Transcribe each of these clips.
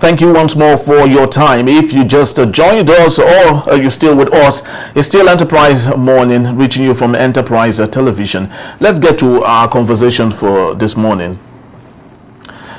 Thank you once more for your time. If you just joined us or you're still with us, it's still Enterprise Morning, reaching you from Enterprise Television. Let's get to our conversation for this morning.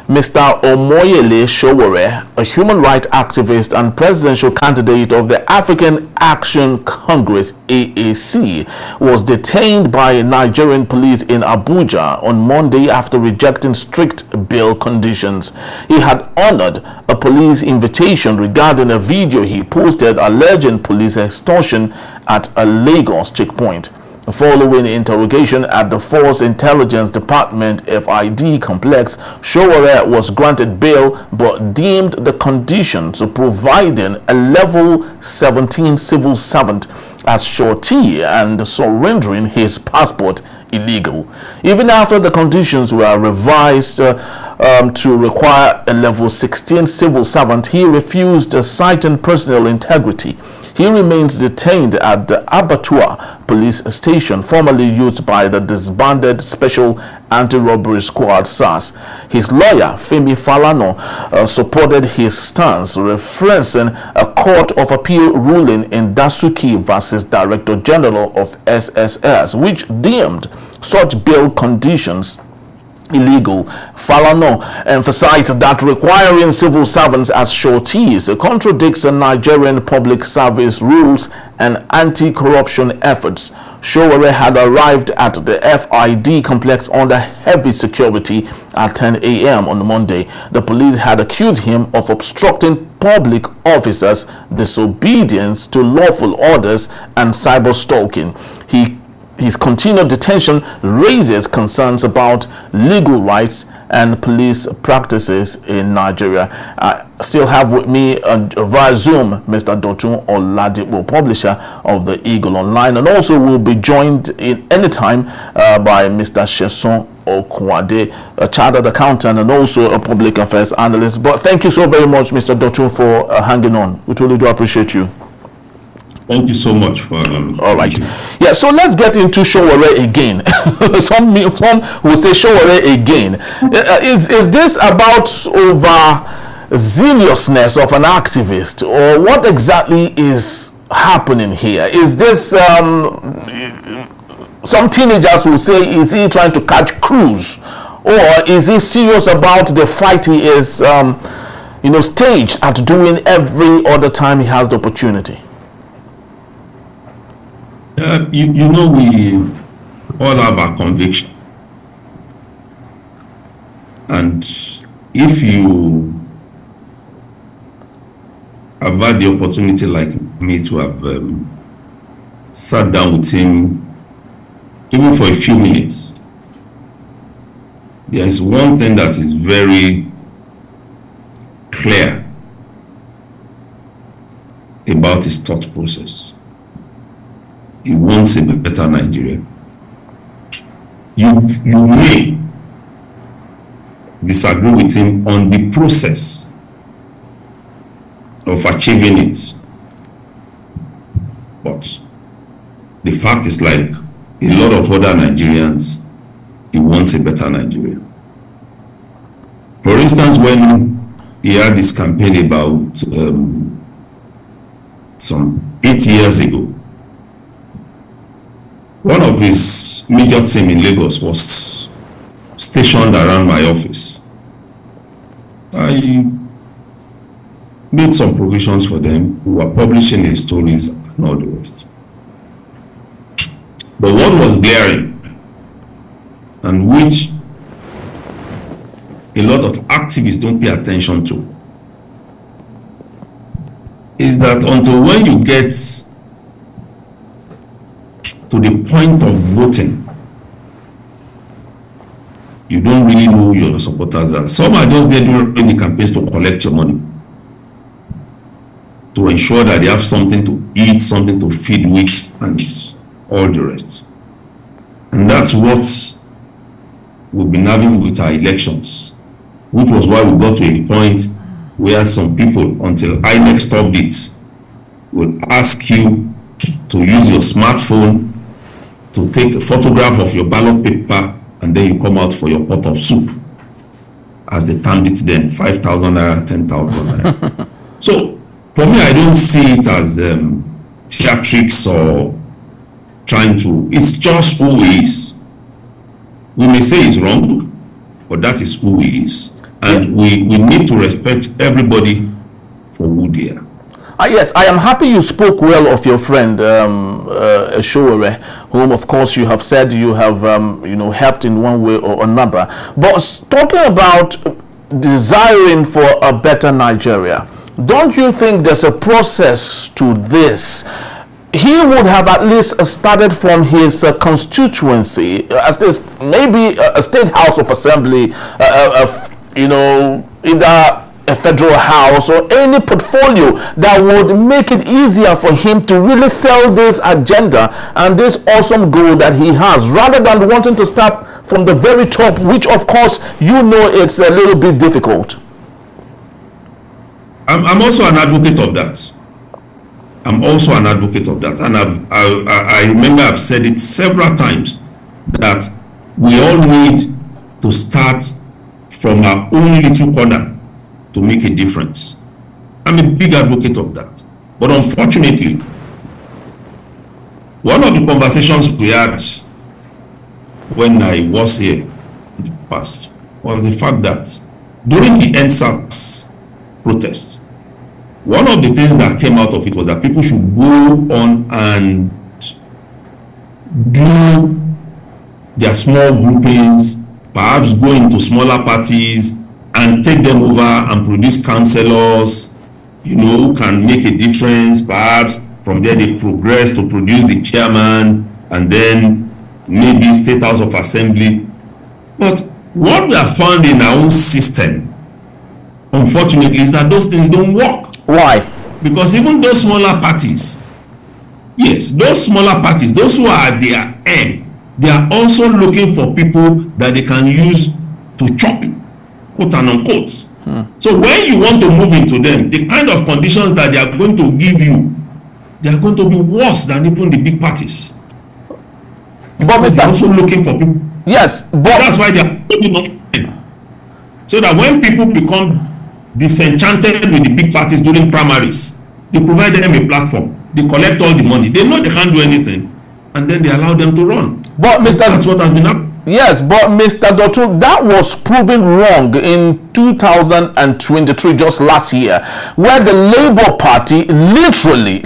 Mr. Omoyele Sowore, a human rights activist and presidential candidate of the African Action Congress (AAC), was detained by Nigerian police in Abuja on Monday after rejecting strict bail conditions. He had honored a police invitation regarding a video he posted alleging police extortion at a Lagos checkpoint. Following interrogation at the Force Intelligence Department (FID) complex, Sowore was granted bail but deemed the conditions of providing a level 17 civil servant as surety and surrendering his passport illegal. Even after the conditions were revised to require a level 16 civil servant, he refused, citing personal integrity. He remains detained at the Abattoir police station, formerly used by the disbanded Special Anti-Robbery Squad (SARS). His lawyer, Femi Falana, supported his stance, referencing a Court of Appeal ruling in Dasuki versus Director General of SSS, which deemed such bail conditions illegal. Falana emphasized that requiring civil servants as sureties contradicts the Nigerian public service rules and anti-corruption efforts. Sowore had arrived at the FID complex under heavy security at 10 a.m. on Monday. The police had accused him of obstructing public officers, disobedience to lawful orders, and cyber stalking. His continued detention raises concerns about legal rights and police practices in Nigeria. I still have with me via Zoom Mr. Dotun Oladipo, publisher of the Eagle Online, and also will be joined in anytime by Mr. Sheson Okwade, a chartered accountant and also a public affairs analyst. But thank you so very much, Mr. Dotun, for hanging on. We truly do appreciate you. Thank you so much for all right. Yeah, so let's get into Sowore again. some will say Sowore again. Is this about over-zealousness of an activist, or what exactly is happening here? Is this some teenagers will say, is he trying to catch cruise, or is he serious about the fight he is staged at doing every other time he has the opportunity? We all have our conviction, and if you have had the opportunity like me to have sat down with him even for a few minutes, there is one thing that is very clear about his thought process. He wants a better Nigeria. You may disagree with him on the process of achieving it, but the fact is, like a lot of other Nigerians, he wants a better Nigeria. For instance, when he had this campaign about some 8 years ago, one of his major team in Lagos was stationed around my office. I made some provisions for them who were publishing his stories and all the rest. But what was glaring, and which a lot of activists don't pay attention to, is that until when you get to the point of voting, you don't really know who your supporters are. Some are just there during the campaigns to collect your money, to ensure that they have something to eat, something to feed with, and all the rest. And that's what we've been having with our elections, which was why we got to a point where some people, until INEC stopped it, will ask you to use your smartphone to take a photograph of your ballot paper, and then you come out for your pot of soup. as they termed it then, 5,000 naira, 10,000 naira. So for me, I don't see it as theatrics or trying to, it's just who he is. We may say he's wrong, but that is who he is. And we need to respect everybody for who they are. Yes, I am happy you spoke well of your friend Sowore, whom of course you have said you have helped in one way or another. But talking about desiring for a better Nigeria, don't you think there's a process to this? He would have at least started from his constituency, as this maybe a state house of assembly, either a federal house or any portfolio that would make it easier for him to really sell this agenda and this awesome goal that he has, rather than wanting to start from the very top, which of course it's a little bit difficult. I'm also an advocate of that. I'm also an advocate of that, and I remember I've said it several times that we all need to start from our own little corner to make a difference. I'm a big advocate of that. But unfortunately, one of the conversations we had when I was here in the past was the fact that during the NSAS protest, one of the things that came out of it was that people should go on and do their small groupings, perhaps go into smaller parties and take them over and produce councillors, who can make a difference. Perhaps from there they progress to produce the chairman and then maybe State House of Assembly. But what we have found in our own system, unfortunately, is that those things don't work. Why? Because even those smaller parties, those who are at their end, they are also looking for people that they can use to chop, quote and unquote. So when you want to move into them, the kind of conditions that they are going to give you, they are going to be worse than even the big parties. But they are also looking for people. Yes, but that's why they are putting on. So that when people become disenchanted with the big parties during primaries, they provide them a platform. They collect all the money. They know they can't do anything, and then they allow them to run. But that's what has been happening. Yes, but Mr. Dotto, that was proven wrong in 2023, just last year, where the Labour Party literally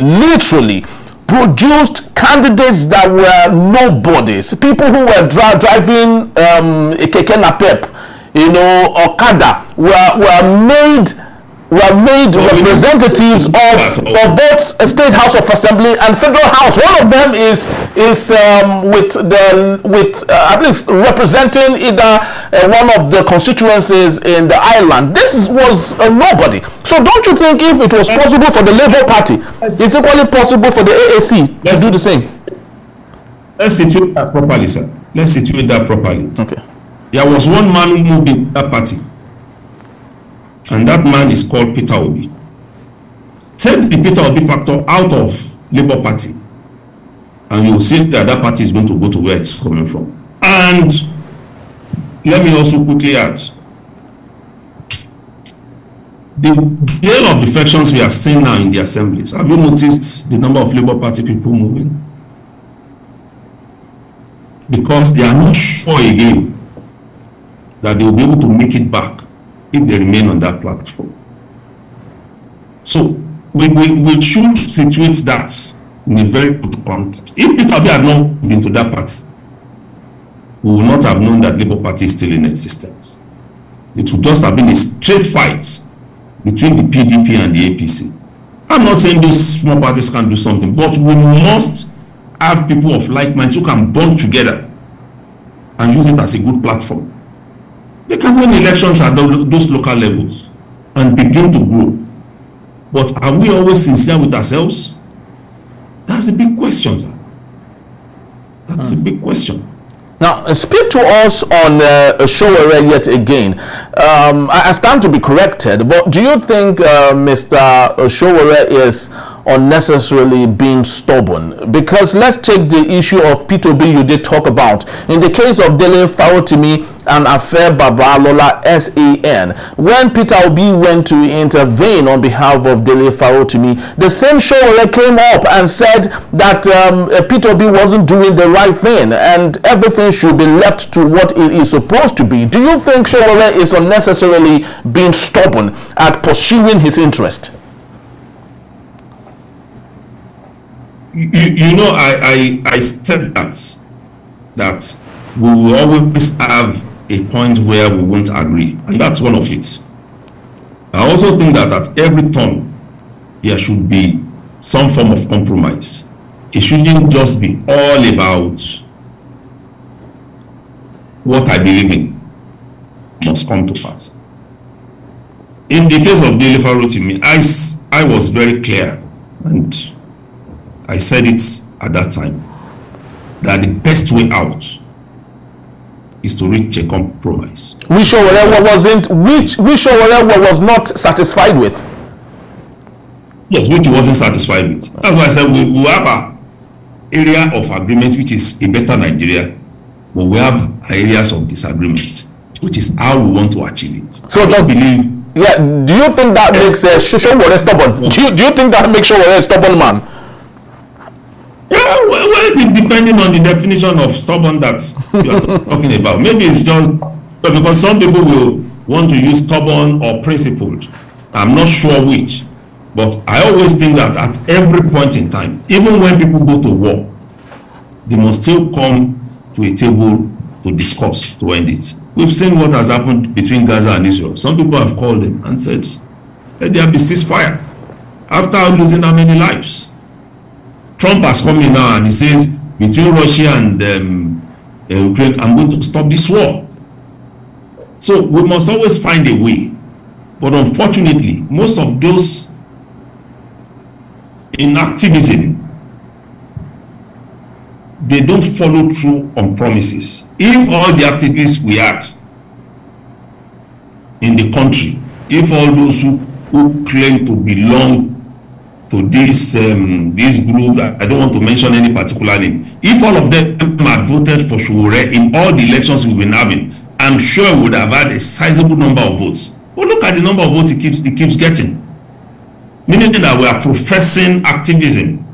produced candidates that were nobodies, people who were driving a keke napep, Okada, were made representatives of both State House of Assembly and Federal House. One of them is at least representing either one of the constituencies in the island. This was nobody. So don't you think if it was possible for the Labour Party, it's equally possible for the AAC to do the same? Let's situate that properly, sir. Let's situate that properly. Okay. There was one man who moved in that party, and that man is called Peter Obi. Take the Peter Obi factor out of Labour Party, and you'll see that that party is going to go to where it's coming from. And let me also quickly add, the gale of defections we are seeing now in the assemblies. Have you noticed the number of Labour Party people moving? Because they are not sure again that they will be able to make it back if they remain on that platform. So we should situate that in a very good context. If Peter Obi had not been to that party, we would not have known that Labour Party is still in existence. It would just have been a straight fight between the PDP and the APC. I'm not saying those small parties can do something, but we must have people of like minds who can bond together and use it as a good platform. They can win elections at those local levels and begin to grow. But are we always sincere with ourselves? That's a big question, sir. That's a big question. Now, speak to us on Sowore yet again. I stand to be corrected, but do you think Mr. Sowore is unnecessarily being stubborn? Because let's take the issue of P2B you did talk about. In the case of Dele Farotimi and Afe Babalola SAN, when Peter Obi went to intervene on behalf of Dele Farotimi, the same Sowore came up and said that Peter Obi wasn't doing the right thing and everything should be left to what it is supposed to be. Do you think Sowore is unnecessarily being stubborn at pursuing his interest? You know, I said that we will always have a point where we won't agree, and that's one of it. I also think that at every turn there should be some form of compromise. It shouldn't just be all about what I believe in must come to pass. In the case of Dele Farotimi, I was very clear, and I said it at that time, that the best way out is to reach a compromise. Which Sowore was not satisfied with. Yes, which he wasn't satisfied with. That's why I said we have an area of agreement, which is a better Nigeria, but we have areas of disagreement, which is how we want to achieve it. So do you think that makes Sowore stubborn? Do you think that makes Sowore a stubborn man? Yeah, well, depending on the definition of stubborn that you are talking about. Maybe it's just because some people will want to use stubborn or principled. I'm not sure which. But I always think that at every point in time, even when people go to war, they must still come to a table to discuss, to end it. We've seen what has happened between Gaza and Israel. Some people have called them and said, let there be ceasefire after losing how many lives. Trump has come in now and he says, between Russia and Ukraine, I'm going to stop this war. So we must always find a way. But unfortunately, most of those in activism, they don't follow through on promises. If all the activists we had in the country, if all those who claim to belong to this group, I don't want to mention any particular name, if all of them had voted for Sowore in all the elections we've been having, I'm sure we would have had a sizable number of votes. But look at the number of votes he keeps getting. Meaning that we are professing activism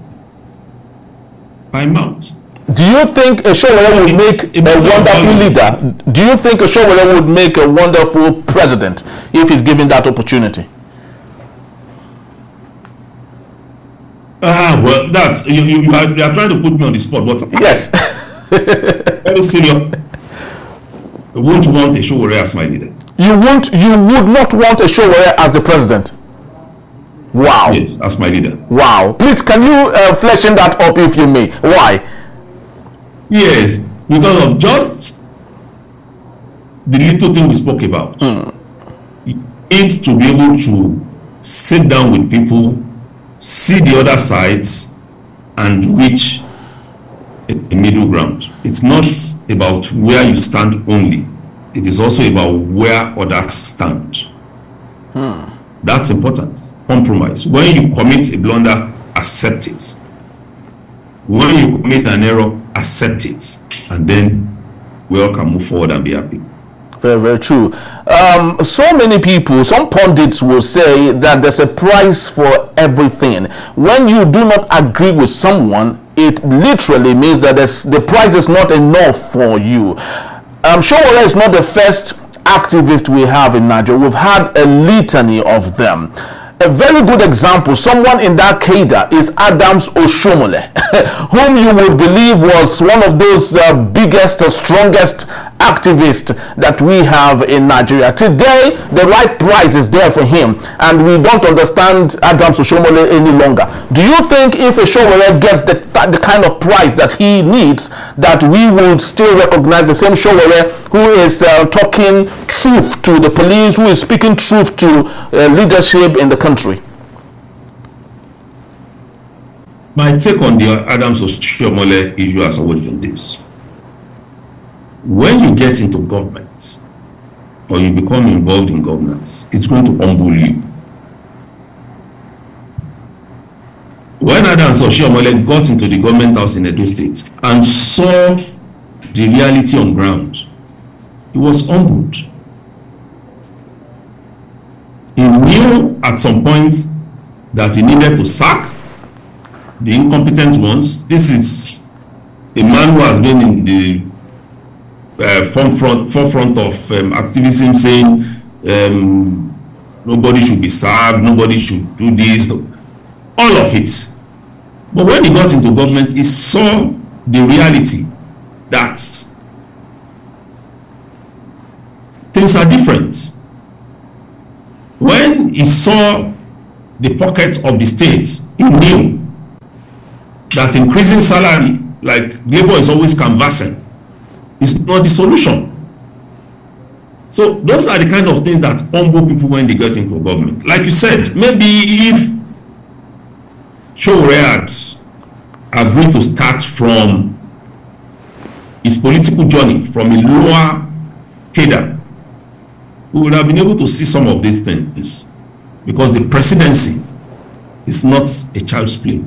by mouth. Do you think Sowore would make a wonderful leader? Do you think Sowore would make a wonderful president if he's given that opportunity? Well, that's you are trying to put me on the spot, but yes, very serious. I won't want a Sowore as my leader. You would not want a Sowore as the president. Wow. Yes, as my leader. Wow. Please, can you flesh that up if you may? Why? Yes, because of just the little thing we spoke about. You need to be able to sit down with people, see the other sides, and reach a middle ground. It's not about where you stand only. It is also about where others stand. That's important. Compromise. When you commit a blunder, accept it. When you commit an error, accept it. And then we all can move forward and be happy. Very, very true. So many people, some pundits will say that there's a price for everything. When you do not agree with someone, it literally means that the price is not enough for you. Sowore is not the first activist we have in Nigeria. We've had a litany of them. A very good example, someone in that cadre is Adams Oshiomhole, whom you would believe was one of those biggest, strongest activists that we have in Nigeria. Today, the right price is there for him, and we don't understand Adams Oshiomhole any longer. Do you think if a Sowore gets the kind of price that he needs, that we will still recognize the same Sowore who is talking truth to the police, who is speaking truth to leadership in the country? My take on the Adams Oshiomhole issue has always been this. When you get into government or you become involved in governance, it's going to humble you. when Adams Oshiomhole got into the government house in Edo State and saw the reality on ground, he was humbled. He knew at some point that he needed to sack the incompetent ones. This is a man who has been in the forefront of activism, saying nobody should be sacked, nobody should do this, all of it. But when he got into government, he saw the reality that things are different. When he saw the pockets of the states, he knew that increasing salary, like labor is always canvassing, is not the solution. So those are the kind of things that humble people when they get into government. Like you said, maybe if Sowore had agreed to start from his political journey from a lower cadre, we would have been able to see some of these things, because the presidency is not a child's play.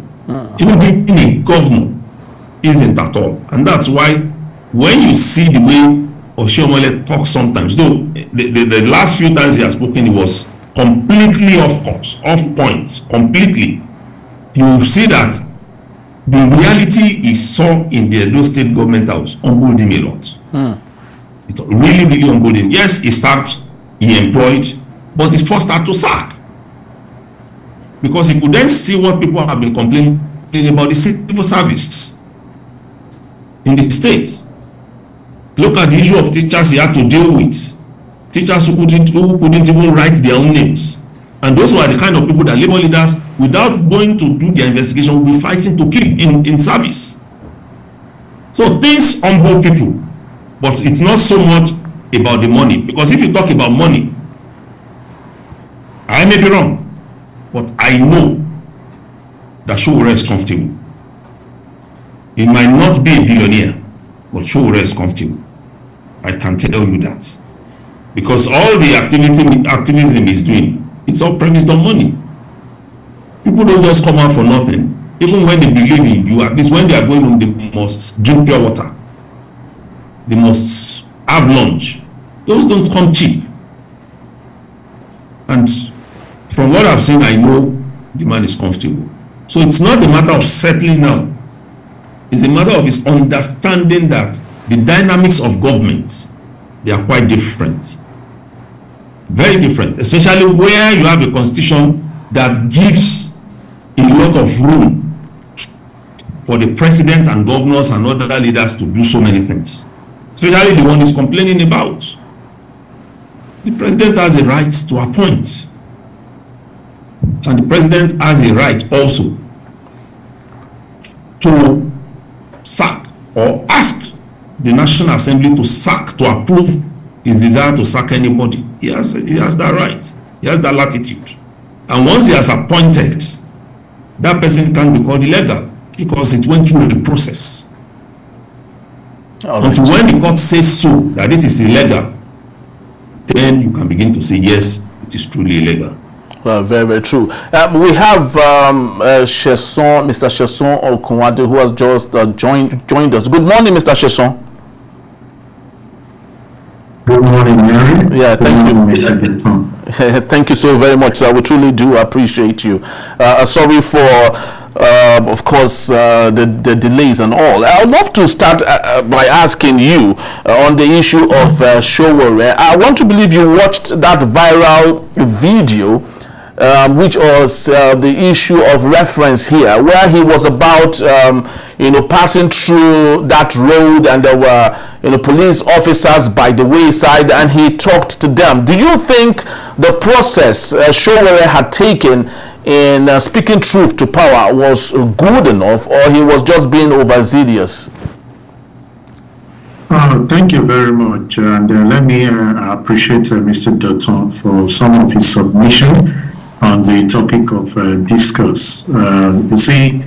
Even being a governor isn't at all. And that's why when you see the way Oshiomhole talks sometimes, though the last few times he has spoken, he was completely off course, off point, completely. You will see that the reality he saw in the Edo State government house humbled him a lot. It really, really humbled him. Yes, he sacked, he employed, but he first had to sack, because he could then see what people have been complaining about the civil service in the states. Look at the issue of teachers he had to deal with. Teachers who couldn't even write their own names. And those were the kind of people that labor leaders, without going to do their investigation, will be fighting to keep in service. So things humble people, but it's not so much about the money. Because if you talk about money, I may be wrong, but I know that Sowore is comfortable. He might not be a billionaire, but Sowore is comfortable. I can tell you that. Because all the activism he's doing, it's all premised on money. People don't just come out for nothing. Even when they believe in you, at least when they are going home, they must drink pure water. They must have lunch. Those don't come cheap. And from what I've seen, I know the man is comfortable. So it's not a matter of settling now. It's a matter of his understanding that the dynamics of government, they are quite different. Very different, especially where you have a constitution that gives a lot of room for the president and governors and other leaders to do so many things. Especially the one he's complaining about. The president has a right to appoint. And the president has a right also to sack or ask the National Assembly to sack, to approve his desire to sack anybody. He has that right. He has that latitude. And once he has appointed, that person can be called illegal because it went through the process. Until when the court says so, that this is illegal, then you can begin to say, yes, it is truly illegal. Well, very, very true. We have Mr. Sheson Okunwade, who has just joined us. Good morning, Mr. Sheson. Good morning, Mary. Yeah, thank you, Mr. Gibson. Thank you so very much, sir. We truly do appreciate you. Sorry for, of course, the delays and all. I would love to start by asking you on the issue of Sowore. I want to believe you watched that viral video, which was the issue of reference here, where he was about, passing through that road, and there were, police officers by the wayside, and he talked to them. Do you think the process Sowore had taken in speaking truth to power was good enough, or he was just being overzealous? Thank you very much, and let me appreciate Mr. Dutton for some of his submission on the topic of discourse. You see,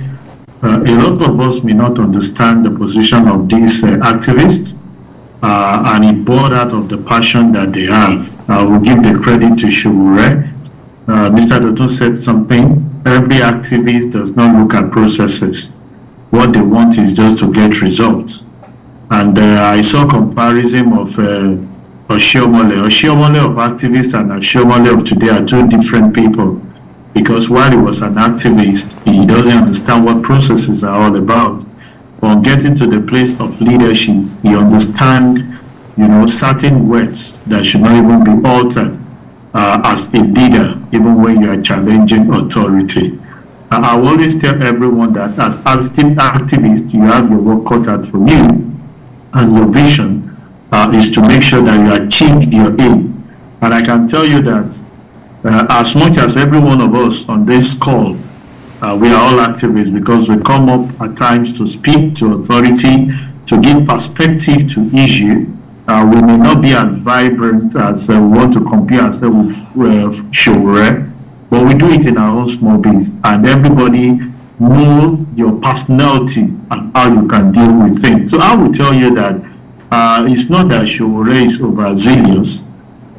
a lot of us may not understand the position of these activists, and it brought out of the passion that they have. I will give the credit to Sowore Mr. Dotun said something. Every activist does not look at processes. What they want is just to get results. And I saw comparison of Oshiomhole. Oshiomhole of activists and Oshiomhole of today are two different people. Because while he was an activist, he doesn't understand what processes are all about. On getting to the place of leadership, he understands, certain words that should not even be altered as a leader, even when you are challenging authority. I always tell everyone that as activists, you have your work cut out for you, and your vision is to make sure that you achieve your aim. And I can tell you that as much as every one of us on this call, we are all activists because we come up at times to speak to authority, to give perspective to issue. We may not be as vibrant as we want to compare ourselves with Sowore, but we do it in our own small base, and everybody know your personality and how you can deal with things. So I will tell you that it's not that Sowore is overzealous.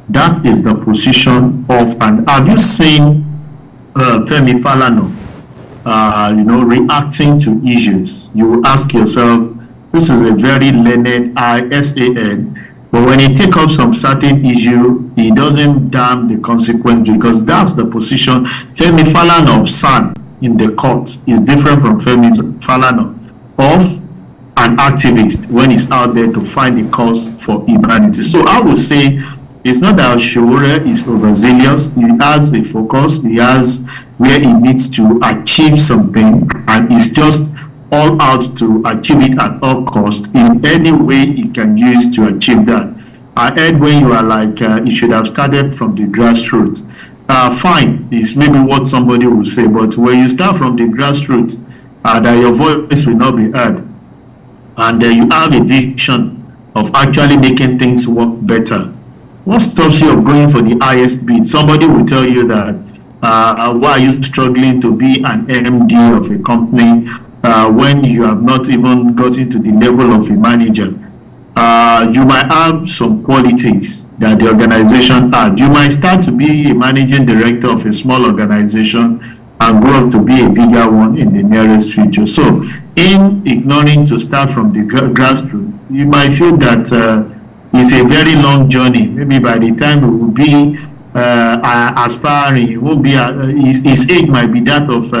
That is the position of, and have you seen Femi Falana, reacting to issues? You will ask yourself, this is a very learned ISAN, but when he takes up some certain issue, he doesn't damn the consequence, because that's the position. Femi Falana of SAN in the court is different from Femi Falana of an activist when he's out there to find the cause for humanity. So I would say it's not that Sowore is overzealous. He has a focus. He has where he needs to achieve something, and he's just all out to achieve it at all costs in any way he can use to achieve that. I heard when you are like, he should have started from the grassroots. Fine, is maybe what somebody will say, but when you start from the grassroots, that your voice will not be heard, and you have a vision of actually making things work better. What stops you of going for the highest bid? Somebody will tell you that, why are you struggling to be an MD of a company when you have not even gotten to the level of a manager? You might have some qualities that the organization had. You might start to be a managing director of a small organization and grow up to be a bigger one in the nearest future. So in ignoring to start from the grassroots, you might feel that it's a very long journey. Maybe by the time it will be aspiring, it won't be his age might be that of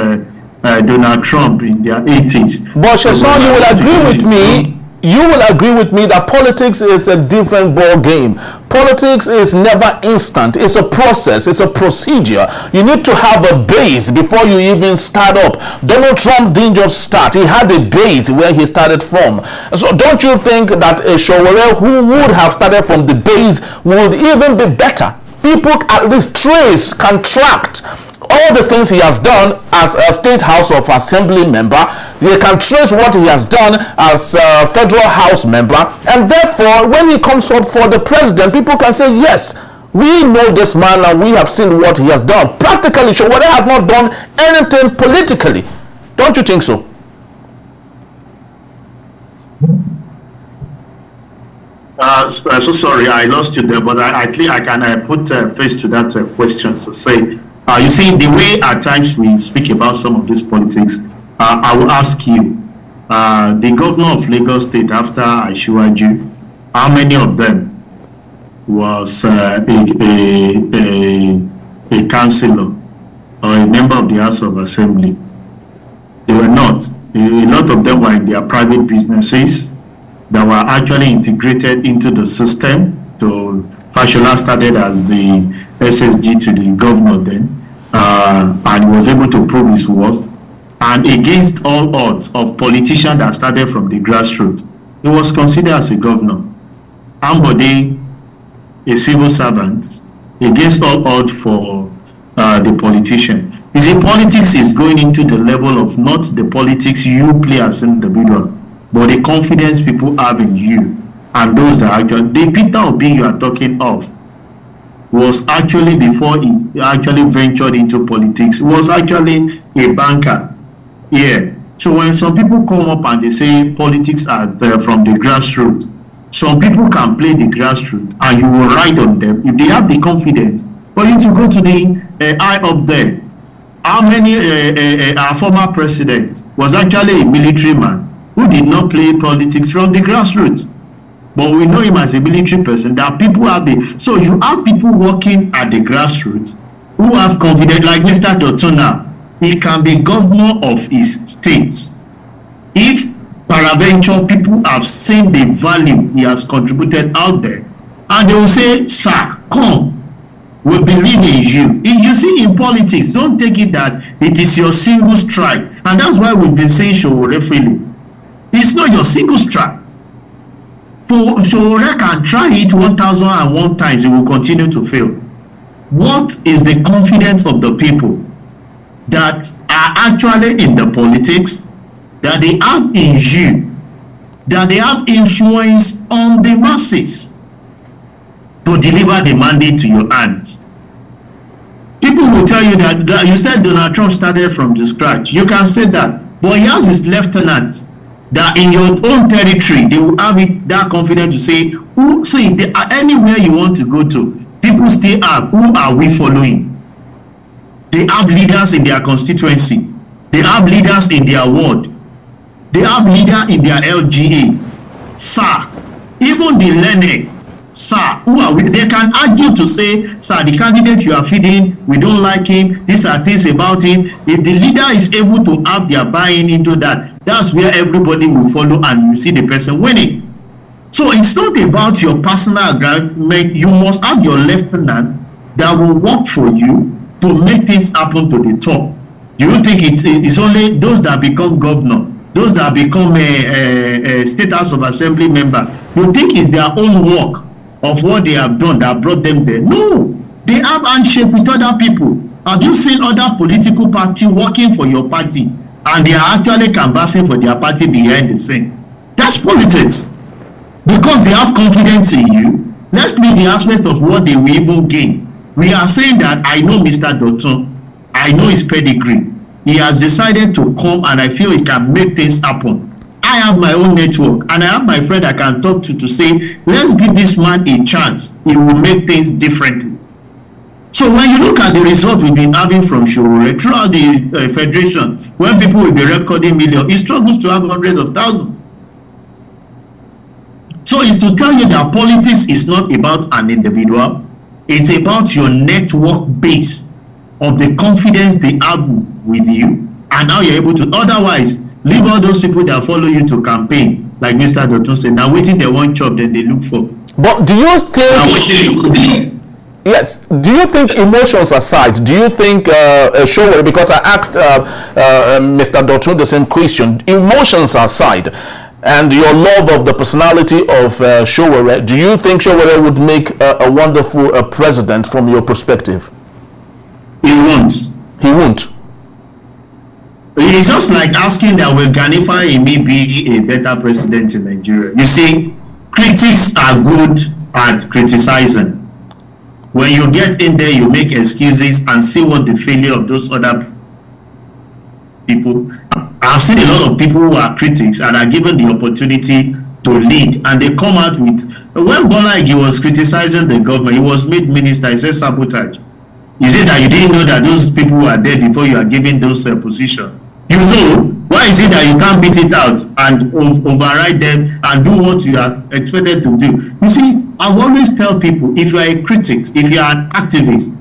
Donald Trump in their 80s. But Sheson, you will agree with me. You will agree with me that politics is a different ball game. Politics is never instant. It's a process. It's a procedure. You need to have a base before you even start up. Donald Trump didn't just start. He had a base where he started from. So don't you think that a Sowore who would have started from the base would even be better? People at least trace, can track all the things he has done as a State House of Assembly member. They can trace what he has done as a Federal House member, and therefore when he comes up for the president, people can say, yes, we know this man and we have seen what he has done. Practically, Sowore has not done anything politically. Don't you think so? So sorry, I lost you there, but I think I can put face to that question to say, you see, the way at times we speak about some of these politics, I will ask you, the governor of Lagos State after Asiwaju, how many of them was a councillor or a member of the House of Assembly? They were not. A lot of them were in their private businesses that were actually integrated into the system. So Fashola started as the SSG to the governor then, and he was able to prove his worth. And against all odds of politicians that started from the grassroots, he was considered as a governor. Ambode, a civil servant, against all odds for the politician. You see, politics is going into the level of not the politics you play as an individual, but the confidence people have in you. And those that actually, the Peter Obi you are talking of, was actually, before he actually ventured into politics, was actually a banker. Yeah. So when some people come up and they say politics are from the grassroots, some people can play the grassroots and you will ride on them if they have the confidence for you to go to the eye up there, how many our former president was actually a military man who did not play politics from the grassroots? But we know him as a military person. That people have so you have people working at the grassroots who have confidence, like Mr. Dotuna. He can be governor of his state if paraventure people have seen the value he has contributed out there, and they will say, sir, come, we believe in you. If you see, in politics, don't take it that it is your single strike, and that's why we've been saying Sowore freely. It's not your single strike. For Sowore can try it 1,001 times, it will continue to fail. What is the confidence of the people that are actually in the politics, that they have in you, that they have influence on the masses to deliver the mandate to your hands? People will tell you that you said Donald Trump started from the scratch. You can say that, but he has his lieutenants that in your own territory, they will have that confidence to say, anywhere you want to go to, people still have, who are we following? They have leaders in their constituency. They have leaders in their ward. They have leaders in their LGA. Sir, even the learned, sir, who are we? They can argue to say, sir, the candidate you are feeding, we don't like him, these are things about him. If the leader is able to have their buy-in into that, that's where everybody will follow and you see the person winning. So it's not about your personal agreement. You must have your lieutenant that will work for you to make things happen to the top. Do you think it's only those that become governor, those that become a state house of assembly member? You think it's their own work of what they have done that brought them there? No, they have handshake with other people. Have you seen other political party working for your party and they are actually canvassing for their party behind the scene? That's politics. Because they have confidence in you, let's leave the aspect of what they will even gain. We are saying that I know Mr. Dotun, I know his pedigree. He has decided to come and I feel he can make things happen. I have my own network and I have my friend I can talk to say, let's give this man a chance. He will make things differently. So when you look at the result we've been having from Sowore throughout the federation, when people will be recording millions, he struggles to have hundreds of thousands. So it's to tell you that politics is not about an individual. It's about your network base of the confidence they have with you and how you're able to. Otherwise, leave all those people that follow you to campaign, like Mr. Dotun said. Now waiting they want job, then they look for. But do you think? Yes. Do you think, emotions aside, do you think Sowore? Because I asked Mr. Dotun the same question. Emotions aside, and your love of the personality of Sowore, do you think Sowore would make a wonderful president from your perspective? He won't. He won't. It's just like asking that will Ganifa may be a better president in Nigeria. You see, critics are good at criticizing. When you get in there, you make excuses and see what the failure of those other people. I've seen a lot of people who are critics and are given the opportunity to lead, and they come out with, when Bola Ige was criticizing the government, he was made minister, he said sabotage. Is it that you didn't know that those people were there before you are given those positions? You know, why is it that you can't beat it out and override them and do what you are expected to do? You see, I always tell people, if you are a critic, if you are an activist,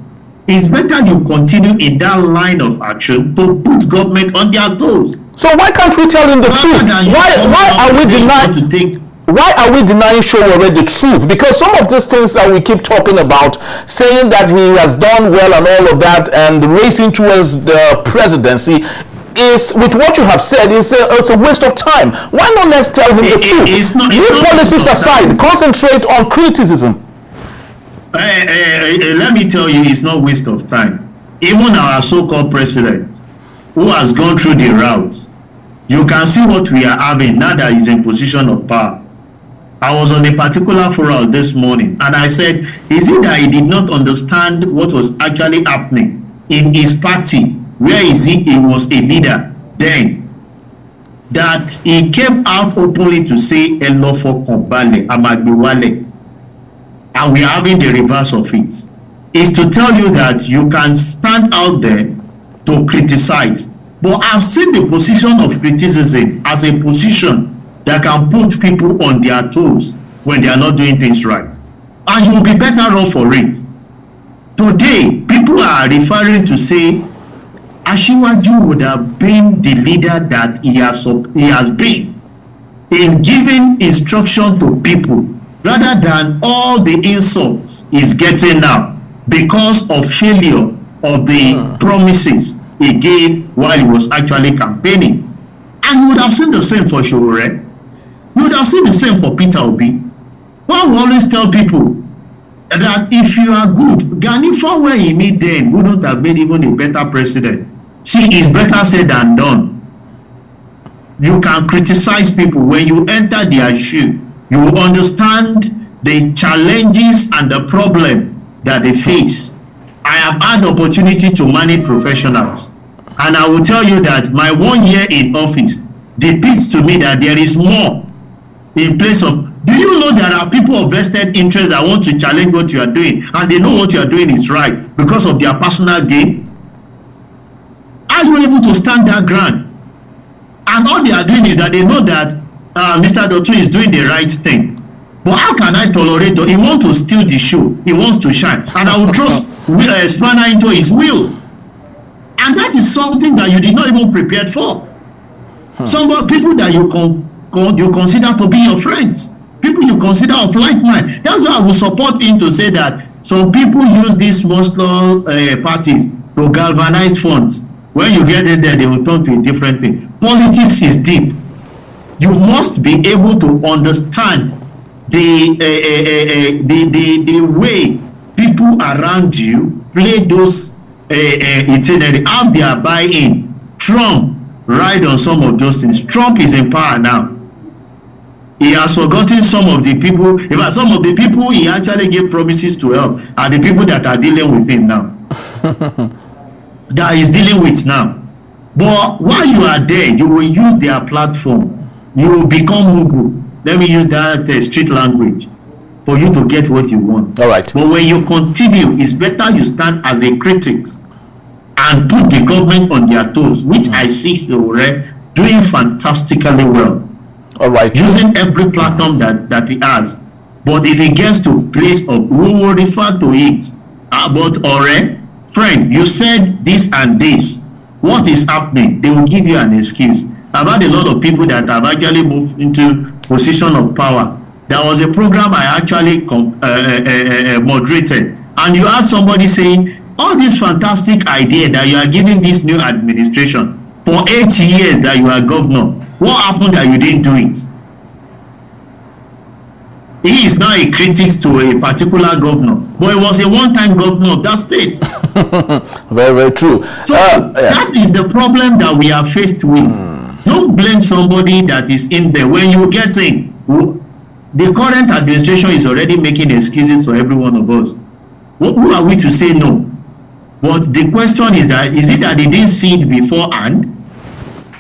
it's better you continue in that line of action to put government on their toes. So why can't we tell him the truth? Why are we denying Sowore the truth? Because some of these things that we keep talking about, saying that he has done well and all of that, and racing towards the presidency, is, with what you have said, it's a waste of time. Why not let's tell him the truth? Leave politics aside, concentrate on criticism. Let me tell you, it's not waste of time. Even our so-called president, who has gone through the route, you can see what we are having now that he's in position of power. I was on a particular forum this morning and I said, is it that he did not understand what was actually happening in his party? Where is he? He was a leader then. That he came out openly to say, Elofo Kombale, Amagbiwale. And we are having the reverse of it. is to tell you that you can stand out there to criticize. But I've seen the position of criticism as a position that can put people on their toes when they are not doing things right. And you'll be better off for it. Today, people are referring to say Asiwaju would have been the leader that he has been in giving instruction to people rather than all the insults he's getting now because of failure of the promises he gave while he was actually campaigning. And you would have seen the same for Sowore. You would have seen the same for Peter Obi. One will always tell people that if you are good, Gani Fawehinmi then wouldn't have made even a better president. See, it's better said than done. You can criticize people. When you enter their shoe, you will understand the challenges and the problem that they face. I have had the opportunity to manage professionals, and I will tell you that my 1 year in office depicts to me that there is more in place of. Do you know there are people of vested interest that want to challenge what you are doing, and they know what you are doing is right because of their personal gain? Are you able to stand that ground? And all they are doing is that they know that Mr. Dotun is doing the right thing. But how can I tolerate it? He wants to steal the show. He wants to shine. And I will trust spanner into his will. And that is something that you did not even prepare for. Some people that you consider to be your friends. People you consider of like mind. That's why I will support him to say that some people use these monster parties to galvanize funds. When you get in there, they will turn to a different thing. Politics is deep. You must be able to understand the way people around you play those itinerary, have their buy-in. Trump ride on some of those things. Trump is in power now. He has forgotten some of the people. In fact, some of the people he actually gave promises to help are the people that are dealing with him now. That he's dealing with now. But while you are there, you will use their platform. You will become Mugu. Let me use that street language for you to get what you want. All right. But when you continue, it's better you stand as a critic and put the government on their toes, which I see Sowore doing fantastically well. All right. Using every platform that he has. But if he gets to a place of, we will refer to it about Ore. Friend, you said this and this. What is happening? They will give you an excuse. I've had a lot of people that have actually moved into position of power. There was a program I actually moderated, and you had somebody saying, all this fantastic idea that you are giving this new administration for 8 years that you are governor, what happened that you didn't do it? He is now a critic to a particular governor, but he was a one-time governor of that state. Very, very true. So that is the problem that we are faced with. Don't blame somebody that is in there. When you get in, the current administration is already making excuses for every one of us. Who are we to say no? But the question is that, is it that they didn't see it beforehand,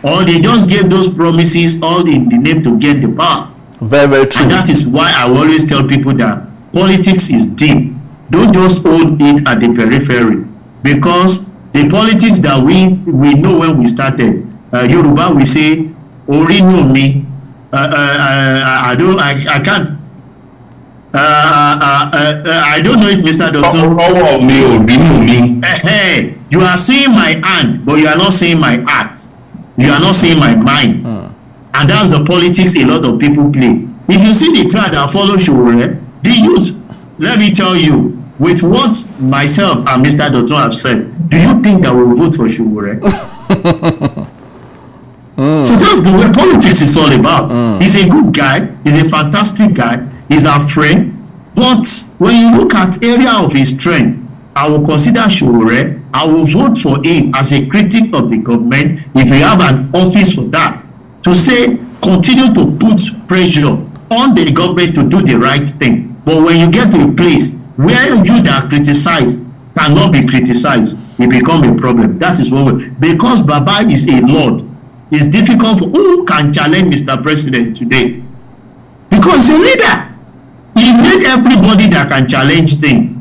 or they just gave those promises all in the name to get the power? Very, very true. And that is why I always tell people that politics is deep. Don't just hold it at the periphery, because the politics that we know when we started, Yoruba, we say, Ori no mi. I can't. I don't know if Mr. Dotun. You are seeing my hand, but you are not seeing my heart. You are not seeing my mind. And that's the politics a lot of people play. If you see the crowd that follow Sowore, the youth, let me tell you, with what myself and Mr. Dotun have said, do you think that we will vote for Sowore? So that's the way politics is all about. He's a good guy. He's a fantastic guy. He's our friend. But when you look at area of his strength, I will consider Sowore. I will vote for him as a critic of the government if we have an office for that. To say, continue to put pressure on the government to do the right thing. But when you get to a place where you that criticize cannot be criticized, it becomes a problem. That is what because Baba is a lord. It's difficult for who can challenge Mr. President today. Because he's a leader. He made everybody that can challenge things.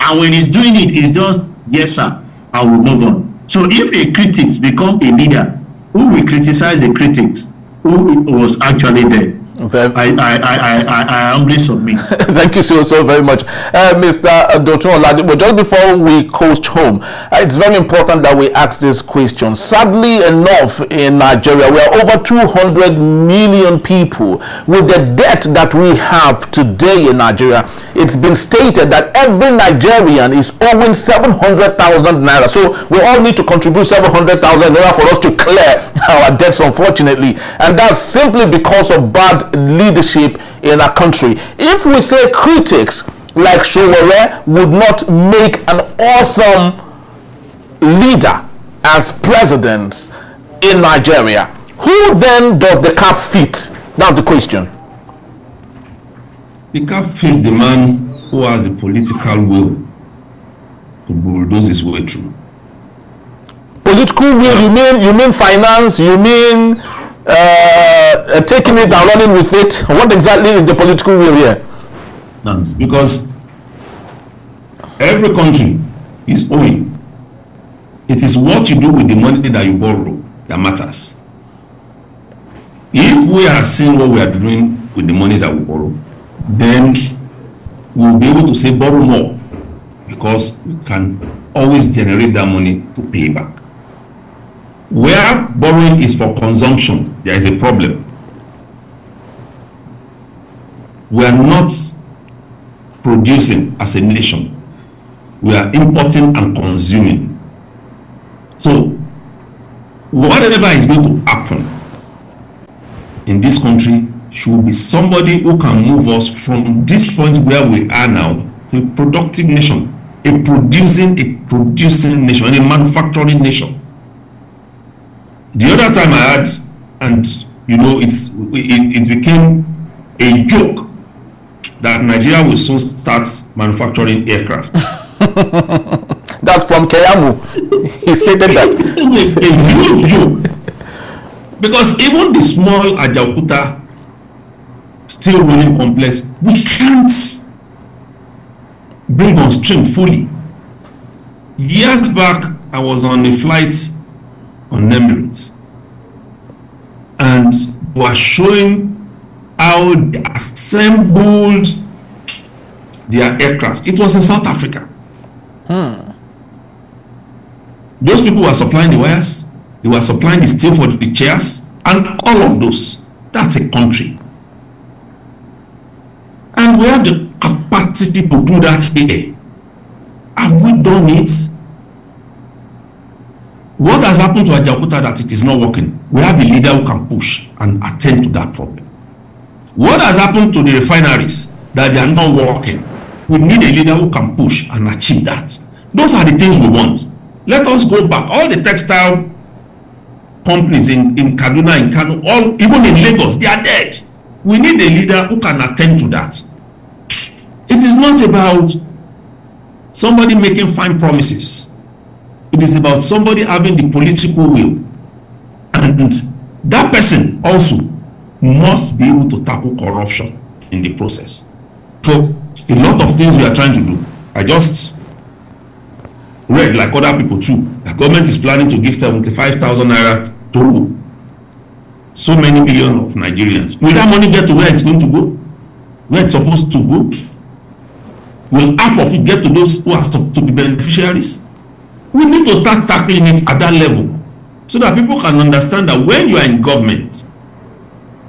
And when he's doing it, it's just, yes, sir, I will move on. So if a critic become a leader, who will criticize the critics who was actually there? I humbly submit. Thank you so very much, Mr. Dr. Oladipo. Just before we coast home, it's very important that we ask this question. Sadly enough, in Nigeria, we are over 200 million people. With the debt that we have today in Nigeria, it's been stated that every Nigerian is owing 700,000 naira. So we all need to contribute 700,000 naira for us to clear our debts, unfortunately, and that's simply because of bad leadership in our country. If we say critics like Sowore would not make an awesome leader as president in Nigeria, who then does the cap fit? That's the question. The cap fits the man who has the political will to bulldoze his way through. Political will, you mean finance, you mean taking it and running with it? What exactly is the political will here? Because every country is owing. It is what you do with the money that you borrow that matters. If we are seeing what we are doing with the money that we borrow, then we'll be able to say borrow more, because we can always generate that money to pay back. Where borrowing is for consumption, there is a problem. We are not producing as a nation. We are importing and consuming. So, whatever is going to happen in this country should be somebody who can move us from this point where we are now to a productive nation, a producing nation, and a manufacturing nation. The other time I had, and you know, it became a joke that Nigeria will soon start manufacturing aircraft. That's from Keyamu. He stated that. A huge joke. Because even the small Ajaokuta steel rolling complex, we can't bring on stream fully. Years back, I was on a flight on Emirates, and was showing how they assembled their aircraft. It was in South Africa. Those people were supplying the wires, they were supplying the steel for the chairs, and all of those. That's a country. And we have the capacity to do that here. Have we done it? What has happened to Ajaokuta that it is not working? We have a leader who can push and attend to that problem. What has happened to the refineries that they are not working? We need a leader who can push and achieve that. Those are the things we want. Let us go back. All the textile companies in Kaduna, in Kano, even in Lagos, they are dead. We need a leader who can attend to that. It is not about somebody making fine promises. It is about somebody having the political will. And that person also must be able to tackle corruption in the process. So, a lot of things we are trying to do. I just read, like other people too, the government is planning to give 75,000 naira to so many millions of Nigerians. Will that money get to where it's going to go? Where it's supposed to go? Will half of it get to those who are to be beneficiaries? We need to start tackling it at that level so that people can understand that when you are in government,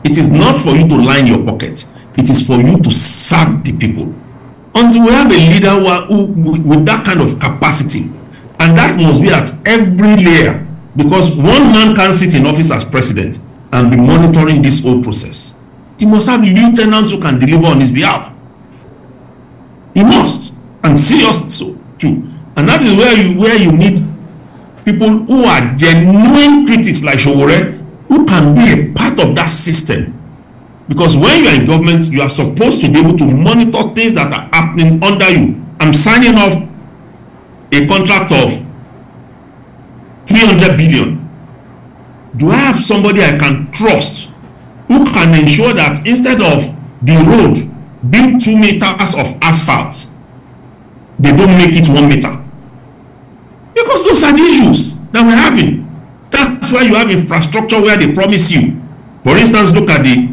it is not for you to line your pocket. It is for you to serve the people. Until we have a leader who with that kind of capacity, and that must be at every layer, because one man can't sit in office as president and be monitoring this whole process. He must have lieutenants who can deliver on his behalf. He must, and serious so too. And that is where you need people who are genuine critics like Sowore, who can be a part of that system. Because when you are in government, you are supposed to be able to monitor things that are happening under you. I'm signing off a contract of 300 billion. Do I have somebody I can trust who can ensure that instead of the road being 2 meters of asphalt, they don't make it 1 meter? Because those are the issues that we're having. That's why you have infrastructure where they promise you. For instance, look at the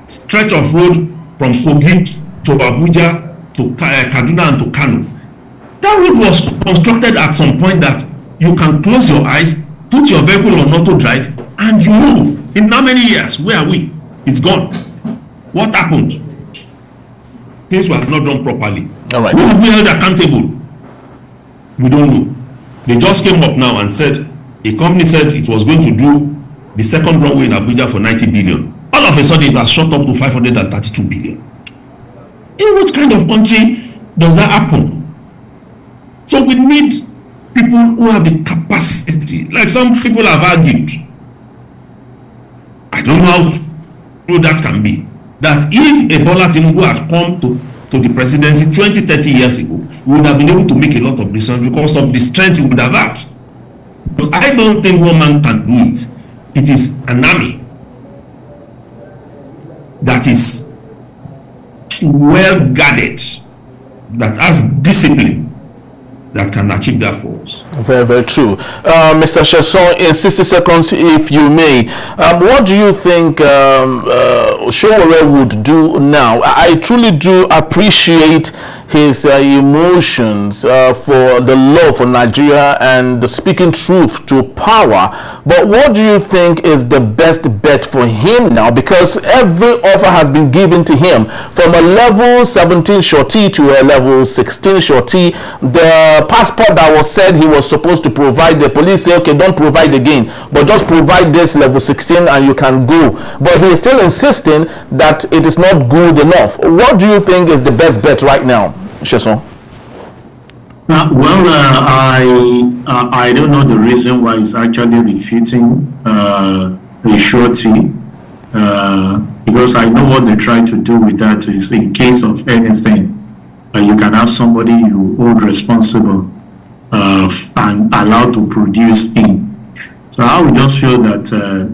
stretch of road from Kogi to Abuja to Kaduna and to Kano. That road was constructed at some point that you can close your eyes, put your vehicle on auto drive, and you move. In how many years? Where are we? It's gone. What happened? Things were not done properly. All right. Who will be held accountable? We don't know. They just came up now and said, a company said it was going to do the second runway in Abuja for 90 billion. All of a sudden, it has shot up to 532 billion. In what kind of country does that happen? So we need people who have the capacity, like some people have argued. I don't know how true that can be. That if Ebola Tinubu had come to the presidency 20-30 years ago, we would have been able to make a lot of decisions because of the strength he would have had. But I don't think one man can do it. It is an army that is well guarded, that has discipline, that can achieve that for us. Very, very true. Mr. Sheson, in 60 seconds, if you may, what do you think Sowore would do now? I truly do appreciate his emotions for the love for Nigeria and speaking truth to power. But what do you think is the best bet for him now? Because every offer has been given to him, from a level 17 shorty to a level 16 shorty. The passport that was said he was supposed to provide, the police say, okay, don't provide again, but just provide this level 16 and you can go. But he is still insisting that it is not good enough. What do you think is the best bet right now, Sheson? I don't know the reason why he's actually refuting a shorty, because I know what they try to do with that is, in case of anything, you can have somebody you hold responsible and allowed to produce in. So I would just feel that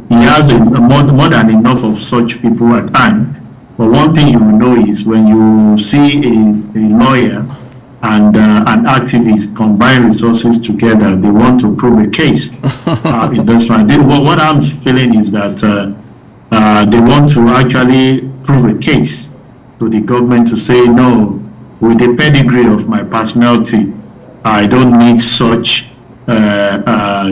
he has more than enough of such people at hand. But one thing you will know is when you see a lawyer and an activist combine resources together, they want to prove a case in this one. What I'm feeling is that they want to actually prove a case to the government to say, no, with the pedigree of my personality, I don't need such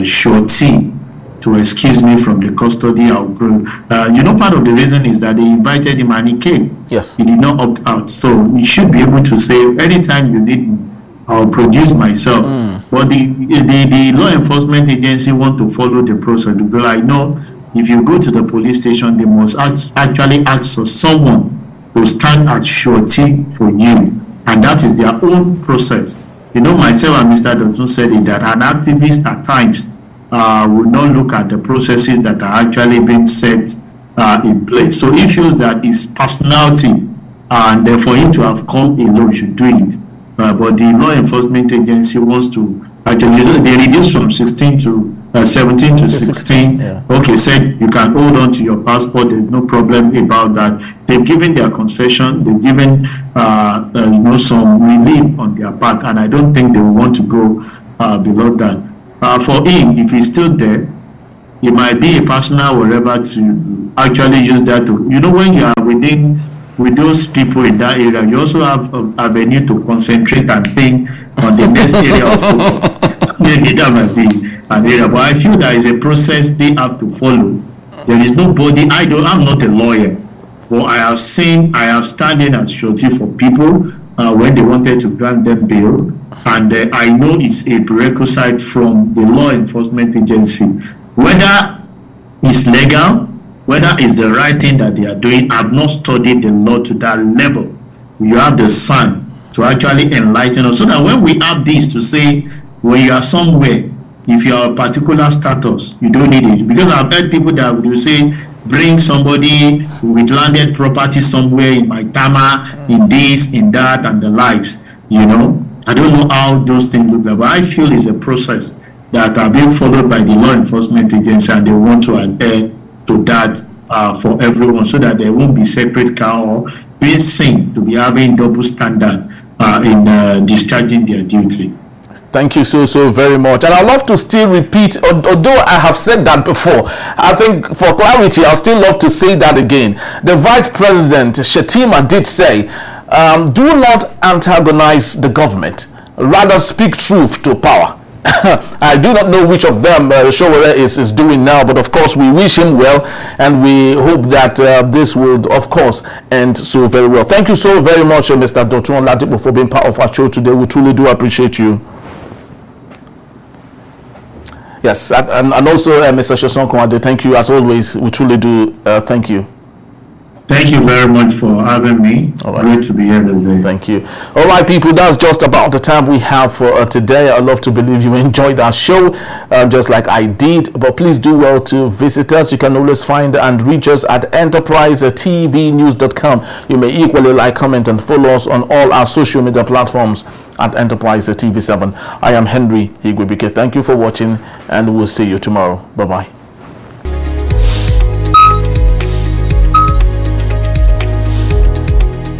shorty to excuse me from the custody. Part of the reason is that they invited him and he came. Yes. He did not opt out. So he should be able to say, anytime you need me, I'll produce myself. But the law enforcement agency want to follow the process. Because I know if you go to the police station, they must actually ask for someone to stand as surety for you. And that is their own process. Myself and Mr. Dotun said it, that an activist at times will not look at the processes that are actually being set in place. So he feels that his personality and for him to have come alone should do it. But the law enforcement agency wants to actually, they reduced from 17 to 16. Yeah. Okay, said you can hold on to your passport. There's no problem about that. They've given their concession. They've given some relief on their part, and I don't think they want to go below that. For him, if he's still there, it might be a personal whatever to actually use that to, when you are with those people in that area, you also have an avenue to concentrate and think on the next area of focus. Maybe that might be an area, but I feel there is a process they have to follow. There is nobody, I'm not a lawyer, but I have standing as surety for people when they wanted to grant them bail, and I know it's a prerequisite from the law enforcement agency. Whether it's legal, whether it's the right thing that they are doing, I've not studied the law to that level. You have the sun to actually enlighten us, so that when we have this to say, when you are somewhere, if you are a particular status, you don't need it. Because I've heard people that will say, bring somebody with landed property somewhere in my Tama, in this, in that, and the likes. I don't know how those things look like, but I feel it's a process that are being followed by the law enforcement agency, and they want to adhere to that for everyone, so that there won't be separate car or being seen to be having double standard in discharging their duty. Thank you so very much. And I'd love to still repeat, although I have said that before, I think for clarity, I'll still love to say that again. The Vice President, Shettima, did say, do not antagonize the government, rather speak truth to power. I do not know which of them Sowore is doing now, but of course we wish him well, and we hope that this would, of course, end so very well. Thank you so very much, Mr. Dotun Ladipo, for being part of our show today. We truly do appreciate you. Yes, and also Mr. Sheson Komade, thank you as always. We truly do thank you. Thank you very much for having me. All right. Great to be here today. Thank you. All right, people, that's just about the time we have for today. I'd love to believe you enjoyed our show just like I did. But please do well to visit us. You can always find and reach us at enterprisetvnews.com. You may equally like, comment, and follow us on all our social media platforms at Enterprise TV7. I am Henry Igwebike. Thank you for watching, and we'll see you tomorrow. Bye-bye.